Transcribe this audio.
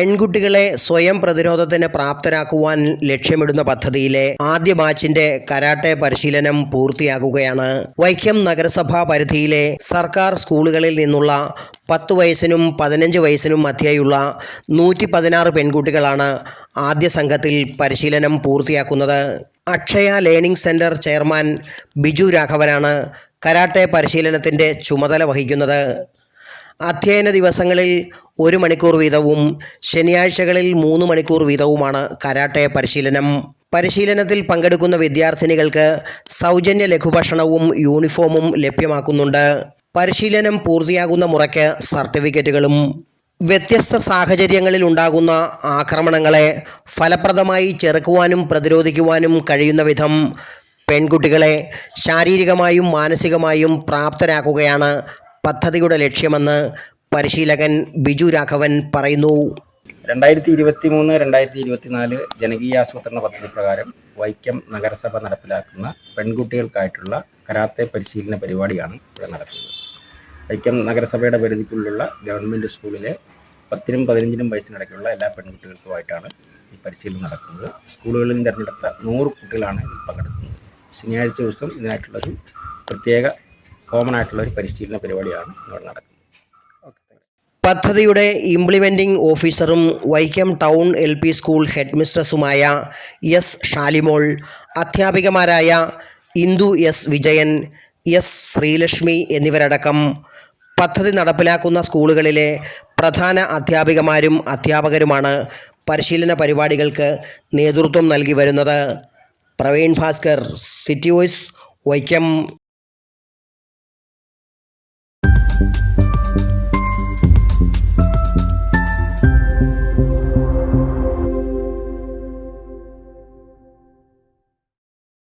പെൺകുട്ടികളെ സ്വയം പ്രതിരോധത്തിന് പ്രാപ്തരാക്കുവാൻ ലക്ഷ്യമിടുന്ന പദ്ധതിയിലെ ആദ്യ ബാച്ചിന്റെ കരാട്ടെ പരിശീലനം പൂർത്തിയാക്കുകയാണ്. വൈക്കം നഗരസഭാ പരിധിയിലെ സർക്കാർ സ്കൂളുകളിൽ നിന്നുള്ള 10 വയസ്സിനും 15 വയസ്സിനും മധ്യേയുള്ള 116 പെൺകുട്ടികളാണ് ആദ്യ സംഘത്തിൽ പരിശീലനം പൂർത്തിയാക്കുന്നത്. Akshaya learning centre chairman Biju രാഘവനാണ് കരാട്ടെ പരിശീലനത്തിന്റെ ചുമതല വഹിക്കുന്നത്. അധ്യയന ദിവസങ്ങളിൽ 1 മണിക്കൂർ വീതവും ശനിയാഴ്ചകളിൽ 3 മണിക്കൂർ വീതവുമാണ് കരാട്ടെ പരിശീലനം. പരിശീലനത്തിൽ പങ്കെടുക്കുന്ന വിദ്യാർത്ഥിനികൾക്ക് സൗജന്യ ലഘുഭക്ഷണവും യൂണിഫോമും ലഭ്യമാക്കുന്നുണ്ട്. പരിശീലനം പൂർത്തിയാകുന്ന മുറയ്ക്ക് സർട്ടിഫിക്കറ്റുകളും. വ്യത്യസ്ത സാഹചര്യങ്ങളിൽ ഉണ്ടാകുന്ന ആക്രമണങ്ങളെ ഫലപ്രദമായി ചെറുക്കുവാനും പ്രതിരോധിക്കുവാനും കഴിയുന്ന വിധം പെൺകുട്ടികളെ ശാരീരികമായും മാനസികമായും പ്രാപ്തരാക്കുകയാണ് പദ്ധതിയുടെ ലക്ഷ്യമെന്ന് പരിശീലകൻ ബിജു രാഘവൻ പറയുന്നു. 2023-2024 ജനകീയാസൂത്രണ പദ്ധതി പ്രകാരം വൈക്കം നഗരസഭ നടപ്പിലാക്കുന്ന പെൺകുട്ടികൾക്കായിട്ടുള്ള കരാത്തെ പരിശീലന പരിപാടിയാണ് ഇവിടെ നടക്കുന്നത്. വൈക്കം നഗരസഭയുടെ പരിധിക്കുള്ളിലുള്ള ഗവൺമെൻറ് സ്കൂളിലെ 10നും 15നും വയസ്സിനിടയ്ക്കുള്ള എല്ലാ പെൺകുട്ടികൾക്കുമായിട്ടാണ് ഈ പരിശീലനം നടക്കുന്നത്. സ്കൂളുകളിൽ നിന്ന് തിരഞ്ഞെടുത്ത 100 കുട്ടികളാണ് ഇതിൽ പങ്കെടുക്കുന്നത്. ശനിയാഴ്ച ദിവസം ഇതിനായിട്ടുള്ളൊരു പ്രത്യേക കോമൺ ആയിട്ടുള്ളൊരു പരിശീലന പരിപാടിയാണ് ഇവിടെ നടക്കുന്നത്. പദ്ധതിയുടെ ഇംപ്ലിമെൻറ്റിംഗ് ഓഫീസറും Vaikom town LP school head മിസ്ട്രസുമായ എസ് ഷാലിമോൾ, അധ്യാപികമാരായ ഇന്ദു എസ് വിജയൻ, എസ് ശ്രീലക്ഷ്മി എന്നിവരടക്കം പദ്ധതി നടപ്പിലാക്കുന്ന സ്കൂളുകളിലെ പ്രധാന അധ്യാപികമാരും അധ്യാപകരുമാണ് പരിശീലന പരിപാടികൾക്ക് നേതൃത്വം നൽകി വരുന്നത്. Praveen Bhaskar, city voice, Vaikom.